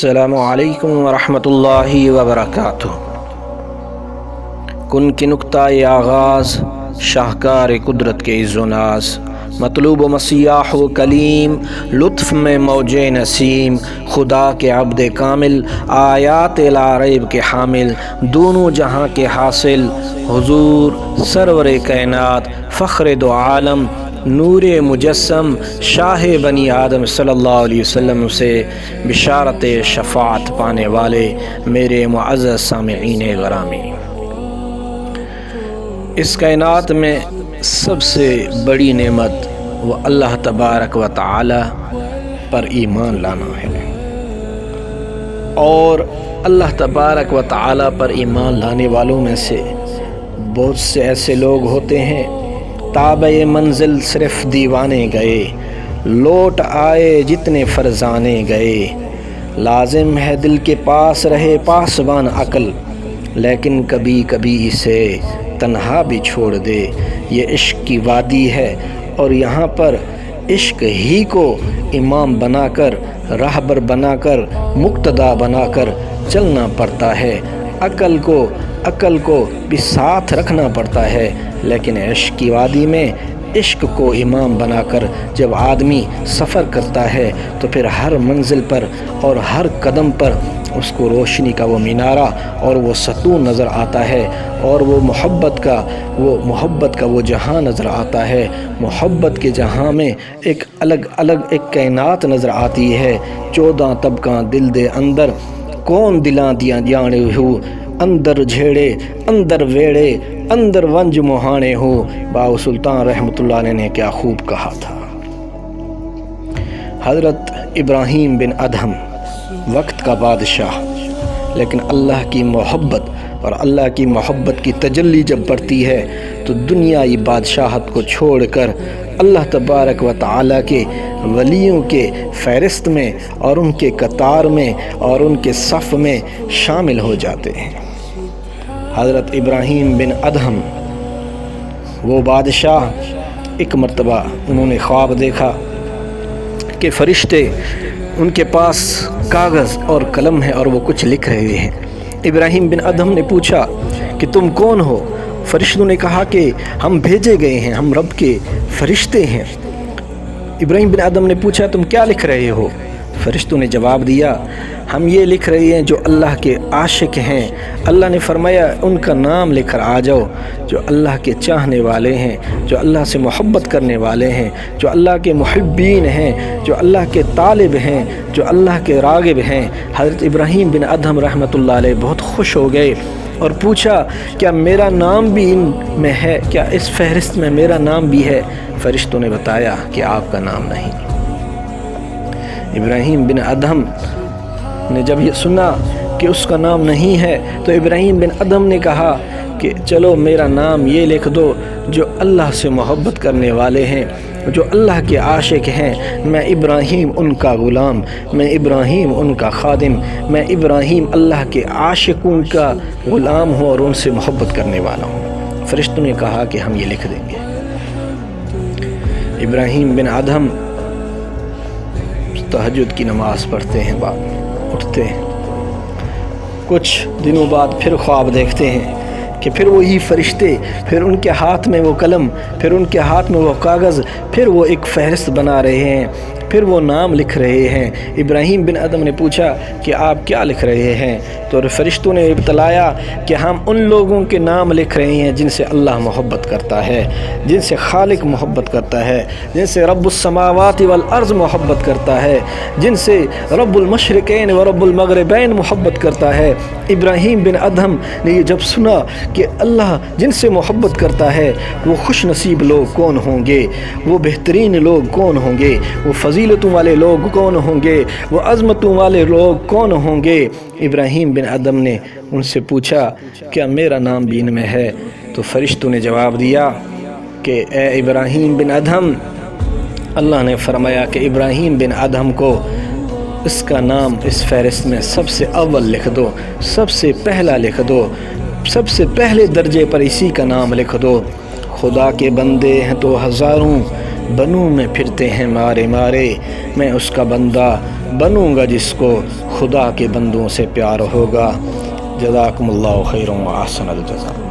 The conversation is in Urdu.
السلام علیکم ورحمۃ اللہ وبرکاتہ۔ کن کی نکتہ آغاز، شاہکار قدرت کے عز و ناز، مطلوب و مسیح و کلیم، لطف میں موج نسیم، خدا کے عبد کامل، آیات لا ریب کے حامل، دونوں جہاں کے حاصل، حضور سرور کائنات، فخر دو عالم، نور مجسم، شاہ بنی آدم صلی اللہ علیہ وسلم سے بشارت شفاعت پانے والے میرے معزز سامعین گرامی، اس کائنات میں سب سے بڑی نعمت وہ اللہ تبارک و تعالی پر ایمان لانا ہے، اور اللہ تبارک و تعالی پر ایمان لانے والوں میں سے بہت سے ایسے لوگ ہوتے ہیں تابع منزل صرف دیوانے گئے، لوٹ آئے جتنے فرزانے گئے، لازم ہے دل کے پاس رہے پاسبان عقل، لیکن کبھی کبھی اسے تنہا بھی چھوڑ دے، یہ عشق کی وادی ہے اور یہاں پر عشق ہی کو امام بنا کر، راہبر بنا کر، مقتدا بنا کر چلنا پڑتا ہے، عقل کو بھی ساتھ رکھنا پڑتا ہے، لیکن عشق کی وادی میں عشق کو امام بنا کر جب آدمی سفر کرتا ہے تو پھر ہر منزل پر اور ہر قدم پر اس کو روشنی کا وہ مینارہ اور وہ ستون نظر آتا ہے، اور وہ محبت کا وہ جہاں نظر آتا ہے، محبت کے جہاں میں ایک الگ ایک کائنات نظر آتی ہے، 14 طبقاں دل دے اندر، کون دلاں دیاں جانے ہو، اندر جھیڑے اندر ویڑے اندر ونج مہانے ہو، باو سلطان رحمۃ اللہ علیہ نے کیا خوب کہا تھا۔ حضرت ابراہیم بن ادہم وقت کا بادشاہ، لیکن اللہ کی محبت اور اللہ کی محبت کی تجلی جب بڑھتی ہے تو دنیائی بادشاہت کو چھوڑ کر اللہ تبارک و تعالیٰ کے ولیوں کے فہرست میں اور ان کے قطار میں اور ان کے صف میں شامل ہو جاتے ہیں۔ حضرت ابراہیم بن ادہم وہ بادشاہ، ایک مرتبہ انہوں نے خواب دیکھا کہ فرشتے ان کے پاس کاغذ اور قلم ہے اور وہ کچھ لکھ رہے ہیں۔ ابراہیم بن ادہم نے پوچھا کہ تم کون ہو؟ فرشتوں نے کہا کہ ہم بھیجے گئے ہیں، ہم رب کے فرشتے ہیں۔ ابراہیم بن ادہم نے پوچھا تم کیا لکھ رہے ہو؟ فرشتوں نے جواب دیا ہم یہ لکھ رہے ہیں جو اللہ کے عاشق ہیں، اللہ نے فرمایا ان کا نام لے کر آ جاؤ، جو اللہ کے چاہنے والے ہیں، جو اللہ سے محبت کرنے والے ہیں، جو اللہ کے محبین ہیں، جو اللہ کے طالب ہیں، جو اللہ کے راغب ہیں۔ حضرت ابراہیم بن ادہم رحمۃ اللہ علیہ بہت خوش ہو گئے اور پوچھا کیا میرا نام بھی ان میں ہے، کیا اس فہرست میں میرا نام بھی ہے؟ فرشتوں نے بتایا کہ آپ کا نام نہیں۔ ابراہیم بن ادہم نے جب یہ سنا کہ اس کا نام نہیں ہے تو ابراہیم بن ادہم نے کہا کہ چلو میرا نام یہ لکھ دو، جو اللہ سے محبت کرنے والے ہیں، جو اللہ کے عاشق ہیں، میں ابراہیم ان کا غلام، میں ابراہیم ان کا خادم، میں ابراہیم اللہ کے عاشقوں کا غلام ہوں اور ان سے محبت کرنے والا ہوں۔ فرشتوں نے کہا کہ ہم یہ لکھ دیں گے۔ ابراہیم بن ادہم تہجد کی نماز پڑھتے ہیں، بعد میں اٹھتے ہیں، کچھ دنوں بعد پھر خواب دیکھتے ہیں کہ پھر وہی فرشتے، پھر ان کے ہاتھ میں وہ قلم، پھر ان کے ہاتھ میں وہ کاغذ، پھر وہ ایک فہرست بنا رہے ہیں، پھر وہ نام لکھ رہے ہیں۔ ابراہیم بن ادہم نے پوچھا کہ آپ کیا لکھ رہے ہیں؟ تو فرشتوں نے بتلایا کہ ہم ان لوگوں کے نام لکھ رہے ہیں جن سے اللہ محبت کرتا ہے، جن سے خالق محبت کرتا ہے، جن سے رب السماوات والارض محبت کرتا ہے، جن سے رب المشرقین و رب المغربین محبت کرتا ہے۔ ابراہیم بن ادہم نے یہ جب سنا کہ اللہ جن سے محبت کرتا ہے وہ خوش نصیب لوگ کون ہوں گے، وہ بہترین لوگ کون ہوں گے، وہ فضیلتوں والے لوگ کون ہوں گے، وہ عظمتوں والے لوگ کون ہوں گے۔ ابراہیم بن ادہم نے ان سے پوچھا کیا میرا نام بھی ان میں ہے؟ تو فرشتوں نے جواب دیا کہ اے ابراہیم بن ادہم، اللہ نے فرمایا کہ ابراہیم بن ادہم کو اس کا نام اس فہرست میں سب سے اول لکھ دو، سب سے پہلا لکھ دو، سب سے پہلے درجے پر اسی کا نام لکھ دو۔ خدا کے بندے ہیں تو ہزاروں، بنوں میں پھرتے ہیں مارے مارے، میں اس کا بندہ بنوں گا جس کو خدا کے بندوں سے پیار ہوگا۔ جزاکم اللہ خیر و احسن الجزاء۔